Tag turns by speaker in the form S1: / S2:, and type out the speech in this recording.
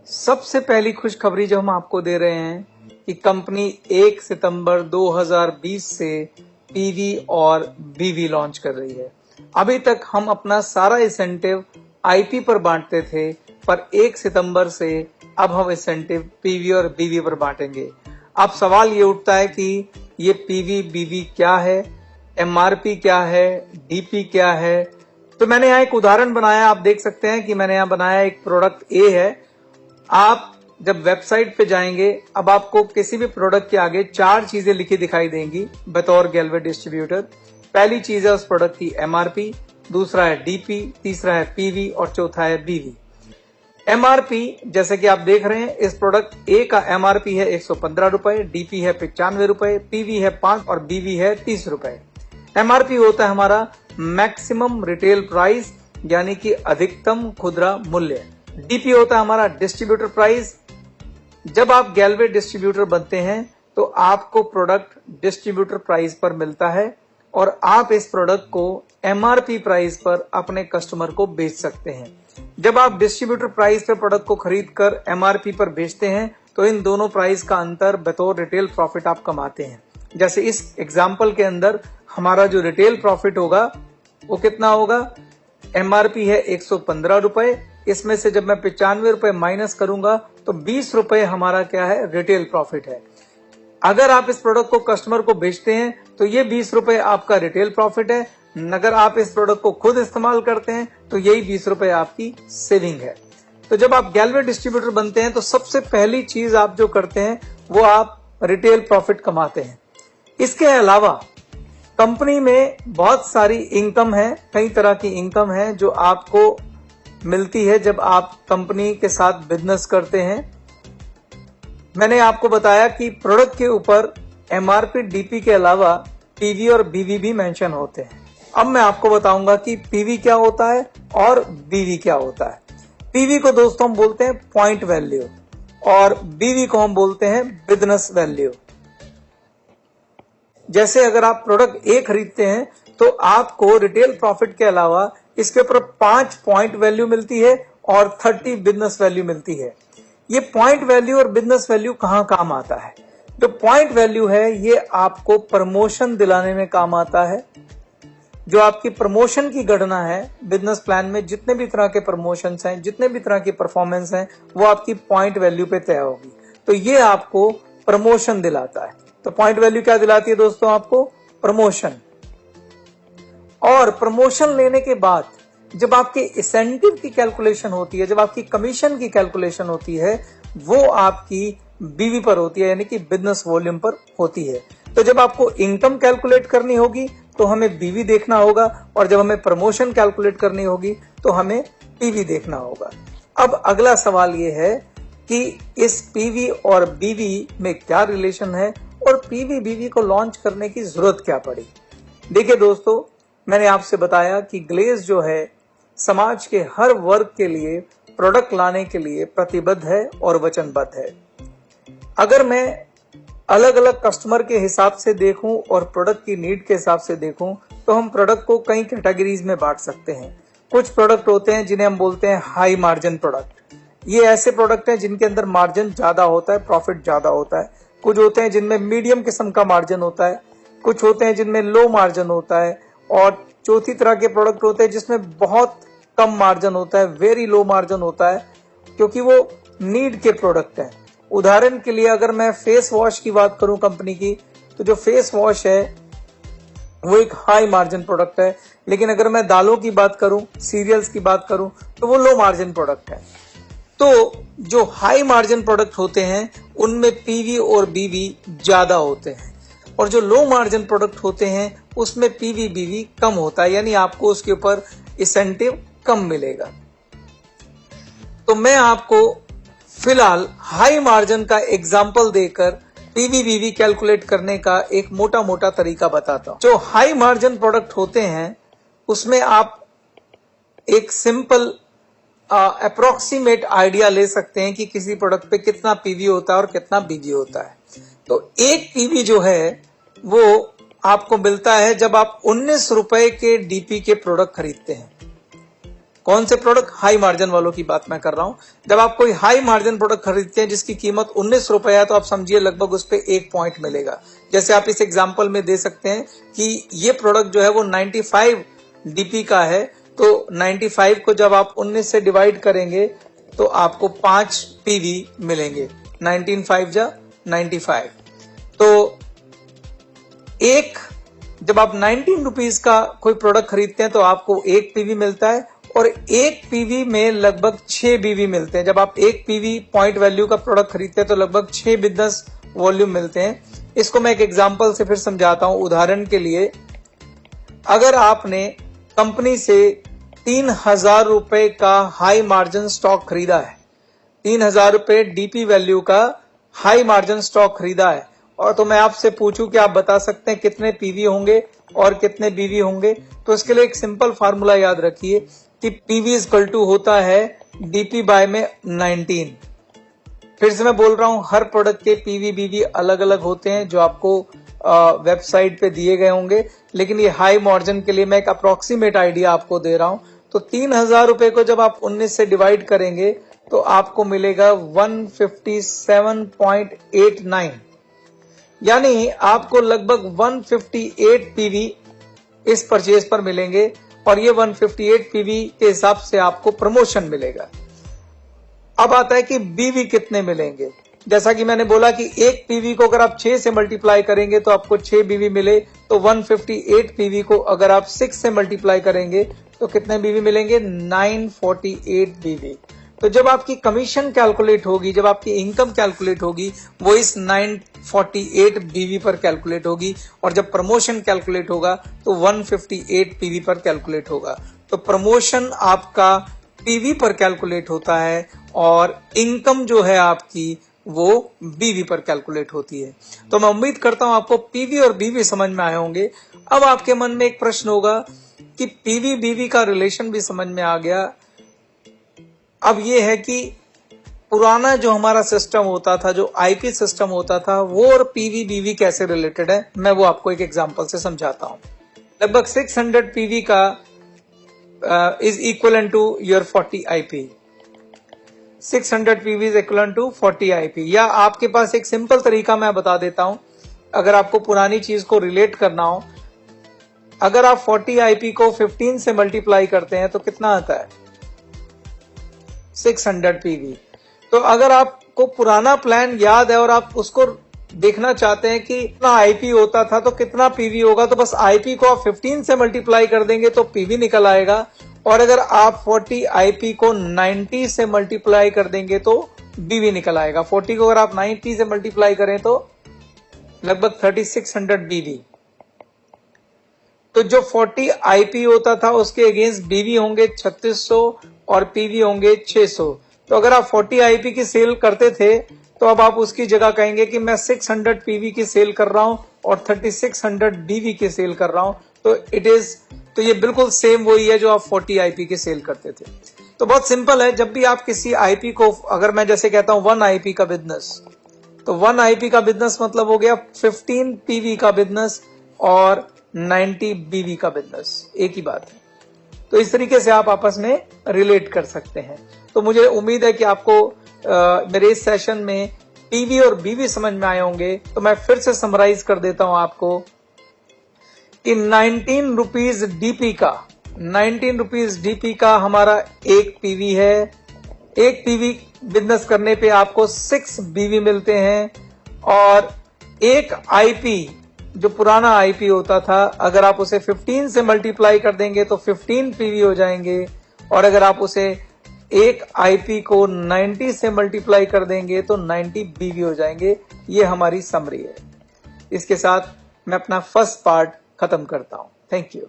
S1: सबसे पहली खुशखबरी जो हम आपको दे रहे हैं कि कंपनी 1 सितंबर 2020 से पीवी और बीवी लॉन्च कर रही है। अभी तक हम अपना सारा इंसेंटिव आईपी पर बांटते थे, पर 1 सितंबर से अब हम इंसेंटिव पीवी और बीवी पर बांटेंगे। अब सवाल ये उठता है कि ये पीवी बीवी क्या है, एमआरपी क्या है, डीपी क्या है। तो मैंने यहाँ एक उदाहरण बनाया, आप देख सकते हैं कि मैंने यहाँ बनाया एक प्रोडक्ट ए है। आप जब वेबसाइट पे जाएंगे, अब आपको किसी भी प्रोडक्ट के आगे 4 चीजें लिखी दिखाई देंगी बतौर गैलवे डिस्ट्रीब्यूटर। पहली चीज है उस प्रोडक्ट की एमआरपी, दूसरा है डीपी, तीसरा है पीवी और चौथा है बीवी। एमआरपी जैसे कि आप देख रहे हैं, इस प्रोडक्ट ए का एमआरपी है 115 रुपए, डीपी है 95 रुपए, पीवी है 5 और बीवी है 30 रुपए। एमआरपी होता है हमारा मैक्सिमम रिटेल प्राइस, यानी कि अधिकतम खुदरा मूल्य। डीपी होता है हमारा डिस्ट्रीब्यूटर प्राइस। जब आप गैलवे डिस्ट्रीब्यूटर बनते हैं तो आपको प्रोडक्ट डिस्ट्रीब्यूटर प्राइस पर मिलता है और आप इस प्रोडक्ट को एमआरपी प्राइस पर अपने कस्टमर को बेच सकते हैं। जब आप डिस्ट्रीब्यूटर प्राइस पर प्रोडक्ट को खरीद कर एमआरपी पर बेचते हैं तो इन दोनों प्राइस का अंतर बतौर रिटेल प्रॉफिट आप कमाते हैं। जैसे इस एग्जाम्पल के अंदर हमारा जो रिटेल प्रॉफिट होगा वो कितना होगा, एमआरपी है 115 रुपए, इसमें से जब मैं 95 रुपए माइनस करूंगा तो 20 रुपए हमारा क्या है, रिटेल प्रॉफिट है। अगर आप इस प्रोडक्ट को कस्टमर को बेचते हैं तो ये 20 रुपए आपका रिटेल प्रॉफिट है। अगर आप इस प्रोडक्ट को खुद इस्तेमाल करते हैं तो यही 20 रुपए आपकी सेविंग है। तो जब आप गैलवे डिस्ट्रीब्यूटर बनते हैं तो सबसे पहली चीज आप जो करते हैं वो आप रिटेल प्रॉफिट कमाते हैं। इसके अलावा कंपनी में बहुत सारी इनकम है, कई तरह की इनकम है जो आपको मिलती है जब आप कंपनी के साथ बिजनेस करते हैं। मैंने आपको बताया कि प्रोडक्ट के ऊपर एमआरपी डीपी के अलावा पीवी और बीवी भी मेंशन होते हैं। अब मैं आपको बताऊंगा कि पीवी क्या होता है और बीवी क्या होता है। पीवी को दोस्तों हम बोलते हैं पॉइंट वैल्यू और बीवी को हम बोलते हैं बिजनेस वैल्यू। जैसे अगर आप प्रोडक्ट ए खरीदते हैं तो आपको रिटेल प्रॉफिट के अलावा इसके ऊपर 5 पॉइंट वैल्यू मिलती है और 30 बिजनेस वैल्यू मिलती है। ये पॉइंट वैल्यू और बिजनेस वैल्यू कहाँ काम आता है? जो पॉइंट वैल्यू है ये आपको प्रमोशन दिलाने में काम आता है। जो आपकी प्रमोशन की गणना है बिजनेस प्लान में, जितने भी तरह के प्रमोशंस हैं, जितने भी तरह की परफॉर्मेंस हैं, वो आपकी पॉइंट वैल्यू पे तय होगी। तो ये आपको प्रमोशन दिलाता है। तो पॉइंट वैल्यू क्या दिलाती है दोस्तों? आपको प्रमोशन। और प्रमोशन लेने के बाद जब आपके इंसेंटिव की कैलकुलेशन होती है, जब आपकी कमीशन की कैलकुलेशन होती है, वो आपकी बीवी पर होती है, यानी कि बिजनेस वॉल्यूम पर होती है। तो जब आपको इनकम कैलकुलेट करनी होगी तो हमें बीवी देखना होगा और जब हमें प्रमोशन कैलकुलेट करनी होगी तो हमें पीवी देखना होगा। अब अगला सवाल ये है कि इस पीवी और बीवी में क्या रिलेशन है और पीवी बीवी को लॉन्च करने की जरूरत क्या पड़ी। देखिए दोस्तों, मैंने आपसे बताया कि ग्लेज जो है समाज के हर वर्ग के लिए प्रोडक्ट लाने के लिए प्रतिबद्ध है और वचनबद्ध है। अगर मैं अलग अलग कस्टमर के हिसाब से देखूं और प्रोडक्ट की नीड के हिसाब से देखूं तो हम प्रोडक्ट को कई कैटेगरीज में बांट सकते हैं। कुछ प्रोडक्ट होते हैं जिन्हें हम बोलते हैं हाई मार्जिन प्रोडक्ट। ये ऐसे प्रोडक्ट हैं जिनके अंदर मार्जिन ज्यादा होता है, प्रॉफिट ज्यादा होता है। कुछ होते हैं जिनमें मीडियम किस्म का मार्जिन होता है, कुछ होते हैं जिनमें लो मार्जिन होता है, और चौथी तरह के प्रोडक्ट होते हैं जिसमें बहुत कम मार्जिन होता है, वेरी लो मार्जिन होता है, क्योंकि वो नीड के प्रोडक्ट हैं। उदाहरण के लिए अगर मैं फेस वॉश की बात करूं कंपनी की, तो जो फेस वॉश है वो एक हाई मार्जिन प्रोडक्ट है। लेकिन अगर मैं दालों की बात करूं, सीरियल्स की बात करूं, तो वो लो मार्जिन प्रोडक्ट है। तो जो हाई मार्जिन प्रोडक्ट होते हैं उनमें पीवी और बीवी ज्यादा होते हैं और जो लो मार्जिन प्रोडक्ट होते हैं उसमें पीवी बीवी कम होता है, यानी आपको उसके ऊपर इंसेंटिव कम मिलेगा। तो मैं आपको फिलहाल हाई मार्जिन का एग्जांपल देकर पीवी बीवी कैलकुलेट करने का एक मोटा मोटा तरीका बताता हूं। जो हाई मार्जिन प्रोडक्ट होते हैं उसमें आप एक सिंपल अप्रोक्सीमेट आइडिया ले सकते हैं कि किसी प्रोडक्ट पे कितना पीवी होता है और कितना बीवी होता है। तो एक पीवी जो है वो आपको मिलता है जब आप 19 रुपए के डीपी के प्रोडक्ट खरीदते हैं। कौन से प्रोडक्ट? हाई मार्जिन वालों की बात मैं कर रहा हूं। जब आप कोई हाई मार्जिन प्रोडक्ट खरीदते हैं जिसकी कीमत 19 रुपए है, तो आप समझिए लगभग उस पर 1 पॉइंट मिलेगा। जैसे आप इस एग्जाम्पल में दे सकते हैं कि ये प्रोडक्ट जो है वो 95 डीपी का है, तो 95 को जब आप 19 से डिवाइड करेंगे तो आपको 5 पीवी मिलेंगे। 19 5 जा 95। तो एक जब आप 19 रुपीज का कोई प्रोडक्ट खरीदते हैं तो आपको 1 पीवी मिलता है, और 1 पीवी में लगभग 6 बीवी मिलते हैं। जब आप 1 पीवी पॉइंट वैल्यू का प्रोडक्ट खरीदते हैं तो लगभग 6 बिजनेस वॉल्यूम मिलते हैं। इसको मैं एक एग्जांपल से फिर समझाता हूं। उदाहरण के लिए, अगर आपने कंपनी से 3000 रुपए का हाई मार्जिन स्टॉक खरीदा है, 3000 रुपए डीपी वैल्यू का हाई मार्जिन स्टॉक खरीदा है, और तो मैं आपसे पूछूं कि आप बता सकते हैं कितने पीवी होंगे और कितने बीवी होंगे, तो इसके लिए एक सिंपल फार्मूला याद रखिए कि पीवी इक्वल टू होता है डीपी बाय में 19। फिर से मैं बोल रहा हूं, हर प्रोडक्ट के पीवी बीवी अलग अलग होते हैं जो आपको वेबसाइट पे दिए गए होंगे, लेकिन ये हाई मार्जिन के लिए मैं एक अप्रोक्सीमेट आइडिया आपको दे रहा हूं। तो 3000 रुपए को जब आप 19 से डिवाइड करेंगे तो आपको मिलेगा 157.89, यानी आपको लगभग 158 पीवी इस परचेज पर मिलेंगे, और ये 158 पीवी के हिसाब से आपको प्रमोशन मिलेगा। अब आता है कि बीवी कितने मिलेंगे। जैसा कि मैंने बोला कि एक पीवी को अगर आप 6 से मल्टीप्लाई करेंगे तो आपको 6 बीवी मिले, तो 158 पीवी को अगर आप 6 से मल्टीप्लाई करेंगे तो कितने बीवी मिलेंगे? 948 बीवी। तो जब आपकी कमीशन कैलकुलेट होगी, जब आपकी इनकम कैलकुलेट होगी, वो इस 948 बीवी पर कैलकुलेट होगी, और जब प्रमोशन कैलकुलेट होगा तो 158 पीवी पर कैलकुलेट होगा। तो प्रमोशन आपका पीवी पर कैलकुलेट होता है और इनकम जो है आपकी वो बीवी पर कैलकुलेट होती है। तो मैं उम्मीद करता हूं आपको पीवी और बीवी समझ में आए होंगे। अब आपके मन में एक प्रश्न होगा कि पीवी बीवी का रिलेशन भी समझ में आ गया। अब ये है कि पुराना जो हमारा सिस्टम होता था, जो आईपी सिस्टम होता था, वो और पीवी बीवी कैसे रिलेटेड है, मैं वो आपको एक एग्जांपल से समझाता हूं। लगभग 600 पीवी का is equivalent to your 40 IP। 600 PV is equivalent to 40 IP। या आपके पास एक सिंपल तरीका मैं बता देता हूं, अगर आपको पुरानी चीज को रिलेट करना हो, अगर आप 40 IP को 15 से मल्टीप्लाई करते हैं तो कितना आता है? 600 PV। तो अगर आपको पुराना प्लान याद है और आप उसको देखना चाहते हैं कि कितना आईपी होता था तो कितना पीवी होगा, तो बस आईपी को आप 15 से मल्टीप्लाई कर देंगे तो पीवी निकल आएगा, और अगर आप 40 आईपी को 90 से मल्टीप्लाई कर देंगे तो बीवी निकल आएगा। 40 को अगर आप 90 से मल्टीप्लाई करें तो लगभग 3600 बीवी। तो जो 40 आईपी होता था उसके अगेंस्ट बीवी होंगे 3600 और पीवी होंगे 600। तो अगर आप 40 आईपी की सेल करते थे तो अब आप उसकी जगह कहेंगे कि मैं 600 पीवी की सेल कर रहा हूं और 3600 बीवी की सेल कर रहा हूं। तो ये बिल्कुल सेम वही है जो आप 40 आईपी की सेल करते थे। तो बहुत सिंपल है, जब भी आप किसी आईपी को, अगर मैं जैसे कहता हूं 1 आईपी का बिजनेस, तो 1 आईपी का बिजनेस मतलब हो गया 15 पीवी का बिजनेस और 90 बीवी का बिजनेस, एक ही बात है। तो इस तरीके से आप आपस में रिलेट कर सकते हैं। तो मुझे उम्मीद है कि आपको मेरे इस सेशन में पीवी और बीवी समझ में आए होंगे। तो मैं फिर से समराइज कर देता हूं आपको कि 19 रुपीज डीपी का, 19 रुपीज डीपी का हमारा एक पीवी है। एक पीवी बिजनेस करने पे आपको 6 बीवी मिलते हैं, और एक आईपी जो पुराना आईपी होता था, अगर आप उसे 15 से मल्टीप्लाई कर देंगे तो 15 पीवी हो जाएंगे, और अगर आप उसे एक आईपी को 90 से मल्टीप्लाई कर देंगे तो 90 बीवी हो जाएंगे। ये हमारी समरी है। इसके साथ मैं अपना फर्स्ट पार्ट खत्म करता हूं। Thank you.